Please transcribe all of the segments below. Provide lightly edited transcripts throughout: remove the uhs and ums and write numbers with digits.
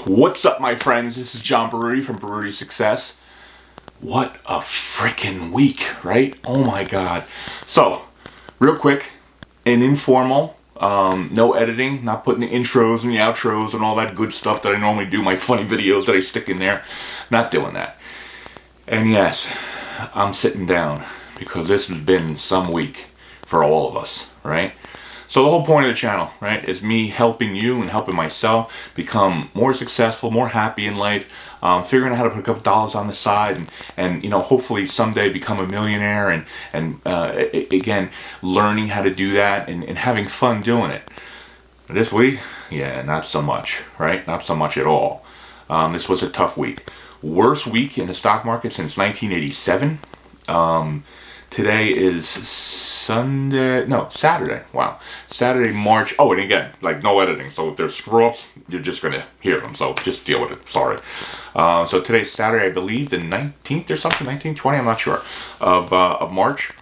What's up, my friends? This is John Baruti from Baruti Success. What a freaking week, right? Oh my God. So, real quick, an informal, no editing, not putting the intros and the outros and all that good stuff that I normally do, my funny videos that I stick in there. Not doing that. And yes, I'm sitting down because this has been some week for all of us, right? So the whole point of the channel, right, is me helping you and helping myself become more successful, more happy in life, figuring out how to put a couple dollars on the side and hopefully someday become a millionaire and again, learning how to do that and having fun doing it. This week, yeah, not so much, right? Not so much at all. This was a tough week. Worst week in the stock market since 1987. Today is Saturday. Wow. Saturday, March. Oh, and again, like no editing. So if there's screw-ups, you're just going to hear them. So just deal with it. Sorry. So today's Saturday, I believe, the 19th or something, 19th, 20, I'm not sure, of March.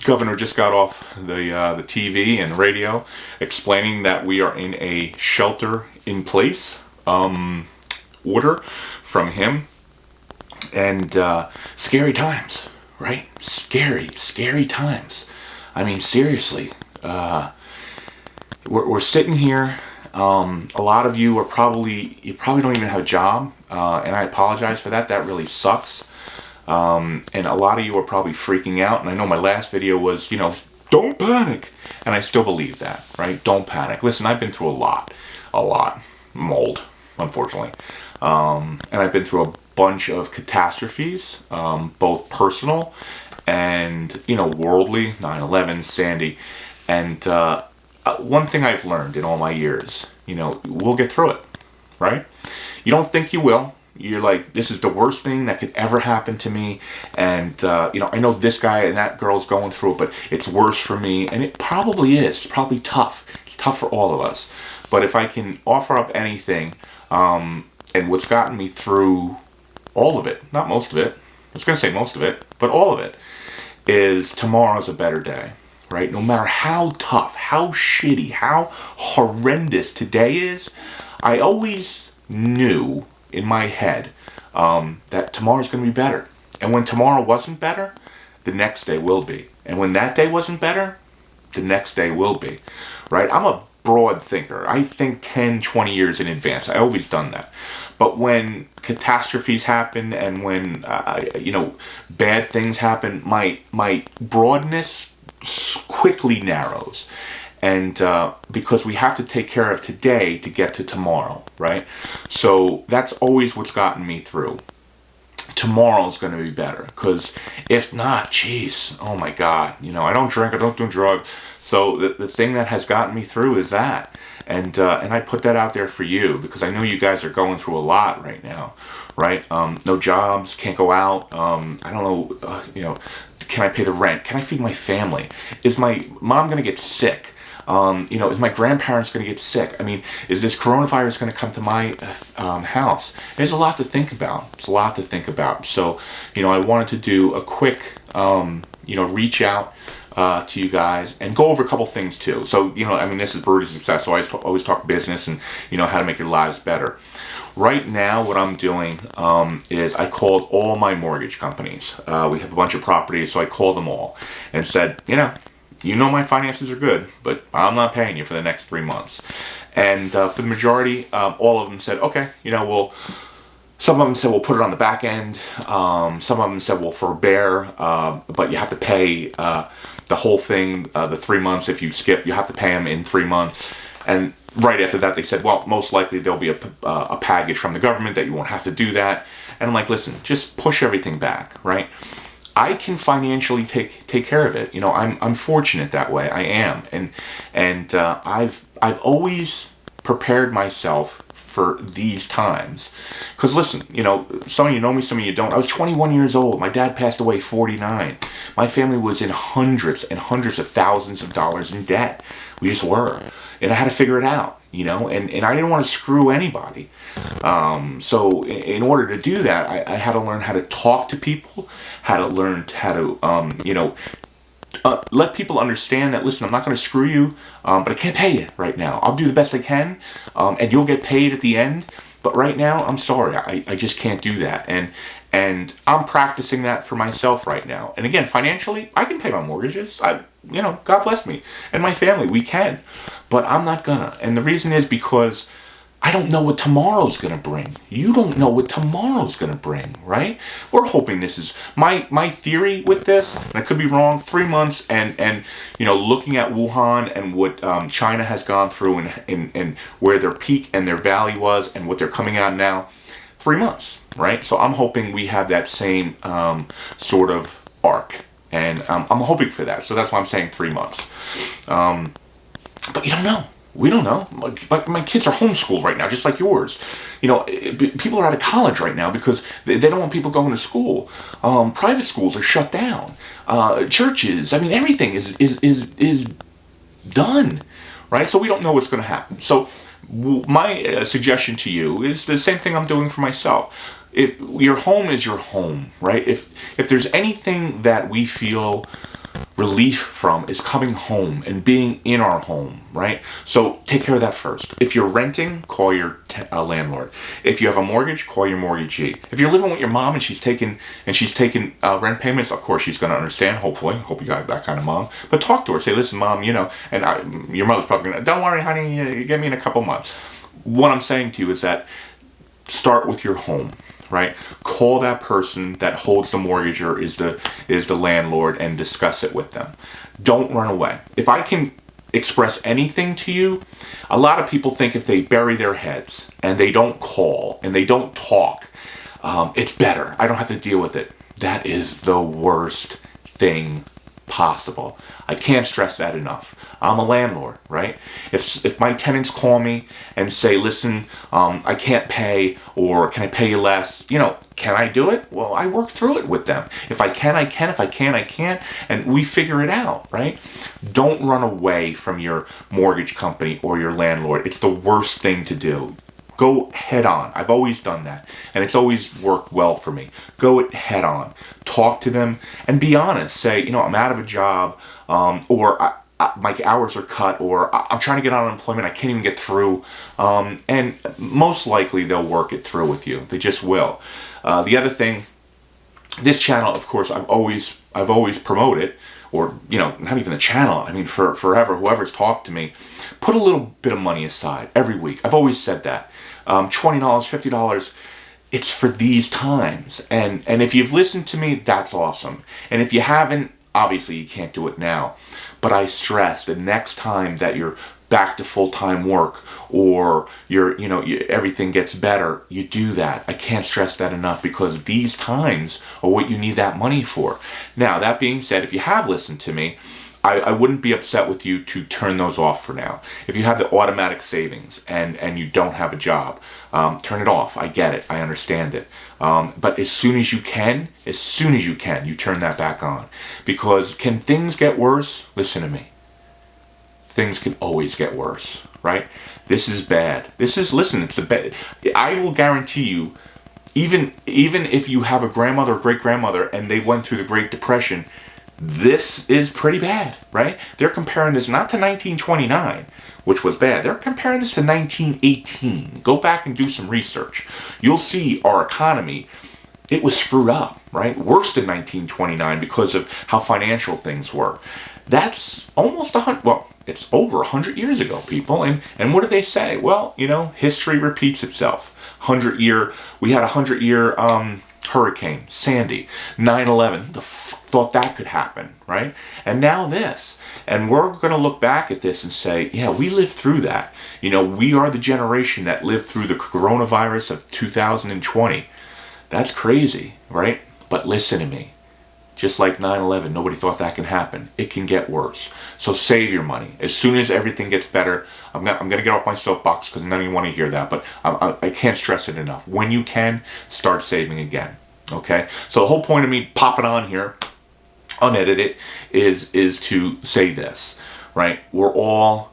Governor just got off the TV and radio explaining that we are in a shelter-in-place order from him. And scary times. Right? Scary times. I mean, seriously. We're sitting here. A lot of you you probably don't even have a job. And I apologize for that. That really sucks. And a lot of you are probably freaking out. And I know my last video was, don't panic. And I still believe that, right? Don't panic. Listen, I've been through a lot. Mold, unfortunately. And I've been through a bunch of catastrophes, both personal and, worldly, 9/11, Sandy. And one thing I've learned in all my years, we'll get through it, right? You don't think you will. You're like, this is the worst thing that could ever happen to me. And, I know this guy and that girl's going through it, but it's worse for me. And it probably is. It's probably tough. It's tough for all of us. But if I can offer up anything, and what's gotten me through all of it, not most of it, I was going to say most of it, but all of it, is tomorrow's a better day, right? No matter how tough, how shitty, how horrendous today is, I always knew in my head that tomorrow's going to be better. And when tomorrow wasn't better, the next day will be. And when that day wasn't better, the next day will be, right? I'm a broad thinker. I think 10, 20 years in advance. I always done that. But when catastrophes happen and when, bad things happen, my broadness quickly narrows. And because we have to take care of today to get to tomorrow, right? So that's always what's gotten me through. Tomorrow's going to be better, because if not, geez, oh my God, I don't drink, I don't do drugs. So the thing that has gotten me through is that, and I put that out there for you because I know you guys are going through a lot right now, right? No jobs, can't go out. I don't know, can I pay the rent? Can I feed my family? Is my mom going to get sick? Is my grandparents going to get sick? I mean, is this coronavirus going to come to my house? There's a lot to think about. It's a lot to think about. So, I wanted to do a quick, reach out to you guys and go over a couple things too. So, this is Baruti Success, so I always talk business and, how to make your lives better. Right now, what I'm doing is I called all my mortgage companies. We have a bunch of properties, so I called them all and said, my finances are good, but I'm not paying you for the next 3 months. And for the majority, all of them said, okay, some of them said, we'll put it on the back end. Some of them said, we'll forbear, but you have to pay the whole thing, the 3 months. If you skip, you have to pay them in 3 months. And right after that, they said, well, most likely there'll be a package from the government that you won't have to do that. And I'm like, listen, just push everything back, right? I can financially take care of it. I'm fortunate that way. I am, and I've always prepared myself for these times. Because listen, some of you know me, some of you don't. I was 21 years old. My dad passed away 49. My family was in hundreds and hundreds of thousands of dollars in debt. We just were, and I had to figure it out. And I didn't want to screw anybody. So in order to do that, I had to learn how to talk to people, how to learn how to, let people understand that, listen, I'm not going to screw you, but I can't pay you right now. I'll do the best I can, and you'll get paid at the end. But right now, I'm sorry, I just can't do that. And I'm practicing that for myself right now. And again, financially, I can pay my mortgages. God bless me and my family. We can, but I'm not gonna. And the reason is because I don't know what tomorrow's going to bring. You don't know what tomorrow's going to bring, right? We're hoping this is my theory with this, and I could be wrong. 3 months, and looking at Wuhan and what China has gone through, and where their peak and their valley was, and what they're coming out now. 3 months, right? So I'm hoping we have that same sort of arc, and I'm hoping for that. So that's why I'm saying 3 months. But you don't know. We don't know. My kids are homeschooled right now, just like yours. People are out of college right now because they don't want people going to school. Private schools are shut down. Churches, everything is done, right? So we don't know what's going to happen. So my suggestion to you is the same thing I'm doing for myself. If your home is your home, right? If there's anything that we feel relief from is coming home and being in our home, right? So take care of that first. If you're renting, call your landlord. If you have a mortgage, call your mortgagee. If you're living with your mom and she's taking rent payments, of course she's going to understand. Hopefully, hope you got that kind of mom. But talk to her. Say, listen, mom, and your mother's probably going to, don't worry, honey, you get me in a couple months. What I'm saying to you is that start with your home. Right? Call that person that holds the mortgage or is the landlord and discuss it with them. Don't run away. If I can express anything to you, a lot of people think if they bury their heads and they don't call and they don't talk, it's better. I don't have to deal with it. That is the worst thing possible. I can't stress that enough. I'm a landlord, right? If my tenants call me and say, listen, I can't pay, or can I pay you less? Can I do it? Well, I work through it with them. If I can, I can. If I can't, I can't. And we figure it out, right? Don't run away from your mortgage company or your landlord. It's the worst thing to do. Go head on. I've always done that, and it's always worked well for me. Go it head on. Talk to them and be honest. Say, I'm out of a job, or my hours are cut, or I'm trying to get on unemployment. I can't even get through. And most likely they'll work it through with you. They just will. The other thing, this channel, of course, I've always promoted, or not even the channel. For forever, whoever's talked to me, put a little bit of money aside every week. I've always said that. $20, $50. It's for these times. And if you've listened to me, that's awesome. And if you haven't, obviously you can't do it now. But I stress the next time that you're back to full-time work, or everything gets better, you do that. I can't stress that enough, because these times are what you need that money for. Now, that being said, if you have listened to me, I wouldn't be upset with you to turn those off for now. If you have the automatic savings and you don't have a job, turn it off. I get it. I understand it. But as soon as you can, you turn that back on. Because can things get worse? Listen to me. Things can always get worse, right? This is bad. It's a bad. I will guarantee you, even if you have a grandmother or great-grandmother and they went through the Great Depression, this is pretty bad, right? They're comparing this not to 1929, which was bad. They're comparing this to 1918. Go back and do some research. You'll see our economy, it was screwed up, right? Worse than 1929 because of how financial things were. That's almost it's over 100 years ago, people. And what do they say? Well, history repeats itself. We had a 100-year hurricane, Sandy, 9/11. Who the thought that could happen, right? And now this. And we're going to look back at this and say, yeah, we lived through that. We are the generation that lived through the coronavirus of 2020. That's crazy, right? But listen to me. Just like 9/11, nobody thought that can happen. It can get worse. So save your money. As soon as everything gets better, I'm going to get off my soapbox because none of you want to hear that, but I can't stress it enough. When you can, start saving again. Okay? So the whole point of me popping on here, unedited, is to say this, right? We're all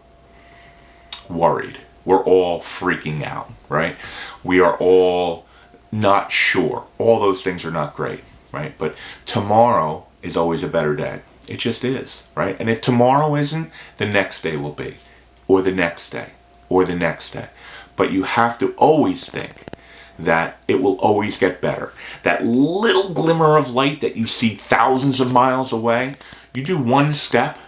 worried. We're all freaking out, right? We are all not sure. All those things are not great. Right? But tomorrow is always a better day. It just is, right? And if tomorrow isn't, the next day will be, or the next day, or the next day. But you have to always think that it will always get better. That little glimmer of light that you see thousands of miles away, you do one step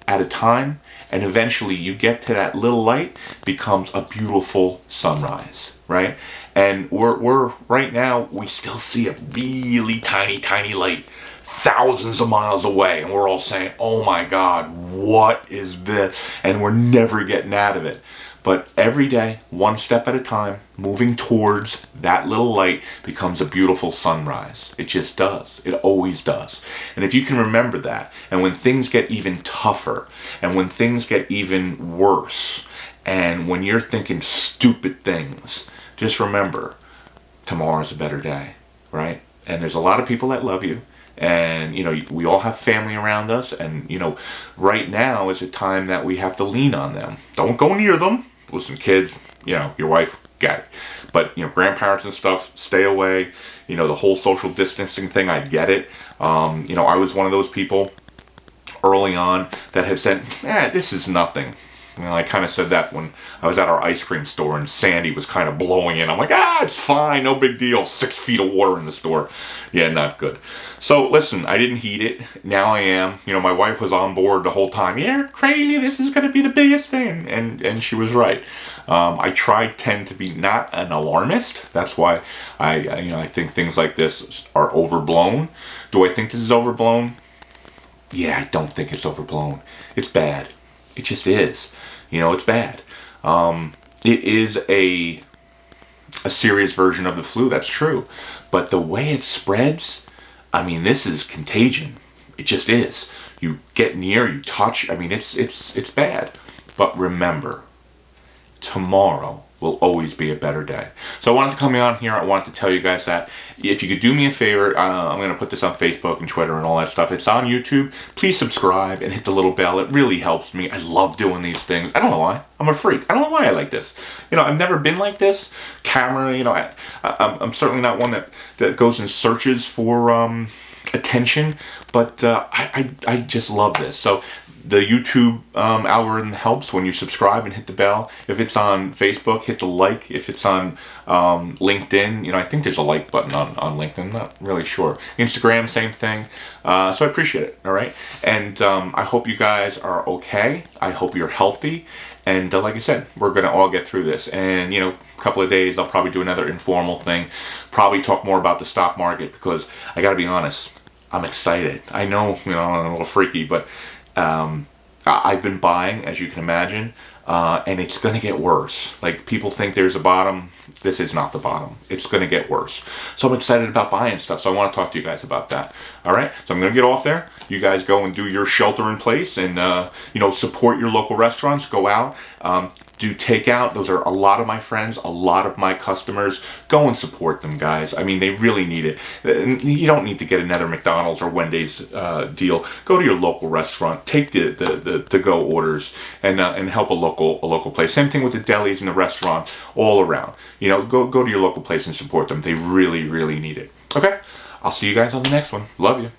at a time, and eventually you get to that little light, becomes a beautiful sunrise, right? And we're right now, we still see a really tiny light thousands of miles away, and we're all saying, oh my God, what is this? And we're never getting out of it. But every day, one step at a time, moving towards that little light, becomes a beautiful sunrise. It just does. It always does. And if you can remember that, and when things get even tougher, and when things get even worse, and when you're thinking stupid things, just remember, tomorrow's a better day, right? And there's a lot of people that love you. And, you know, we all have family around us. And, you know, right now is a time that we have to lean on them. Don't go near them. Listen, kids, you know, your wife, got it. But, you know, grandparents and stuff, stay away. You know, the whole social distancing thing, I get it. You know, I was one of those people early on that had said, this is nothing. You know, I kind of said that when I was at our ice cream store and Sandy was kind of blowing in. I'm like, it's fine, no big deal. 6 feet of water in the store. Yeah, not good. So listen, I didn't heed it. Now I am. You know, my wife was on board the whole time. Yeah, crazy. This is going to be the biggest thing. And she was right. I tend to be not an alarmist. That's why I think things like this are overblown. Do I think this is overblown? Yeah, I don't think it's overblown. It's bad. It just is. You know, it's bad. It is a serious version of the flu, that's true. But the way it spreads, I mean, this is contagion. It just is. You get near, you touch, I mean, it's bad. But remember, tomorrow will always be a better day. So I wanted to come on here. I wanted to tell you guys that if you could do me a favor, I'm going to put this on Facebook and Twitter and all that stuff. It's on YouTube. Please subscribe and hit the little bell. It really helps me. I love doing these things. I don't know why. I'm a freak. I don't know why I like this. You know, I've never been like this. Camera, you know, I'm certainly not one that goes and searches for attention, but I just love this. So the YouTube algorithm helps when you subscribe and hit the bell. If it's on Facebook, hit the like. If it's on LinkedIn, you know, I think there's a like button on LinkedIn. I'm not really sure. Instagram, same thing. So I appreciate it, all right? And I hope you guys are okay. I hope you're healthy. And like I said, we're going to all get through this. And, you know, a couple of days, I'll probably do another informal thing. Probably talk more about the stock market because I got to be honest, I'm excited. I know, you know, I'm a little freaky, but I've been buying, as you can imagine, and it's going to get worse. Like, people think there's a bottom. This is not the bottom. It's going to get worse. So I'm excited about buying stuff. So I want to talk to you guys about that. All right? So I'm going to get off there. You guys go and do your shelter in place and, you know, support your local restaurants. Go out. Do takeout. Those are a lot of my friends, a lot of my customers. Go and support them, guys. I mean, they really need it. You don't need to get another McDonald's or Wendy's deal. Go to your local restaurant. Take the to-go orders and help a local place. Same thing with the delis and the restaurants all around. You know, go to your local place and support them. They really, really need it. Okay? I'll see you guys on the next one. Love you.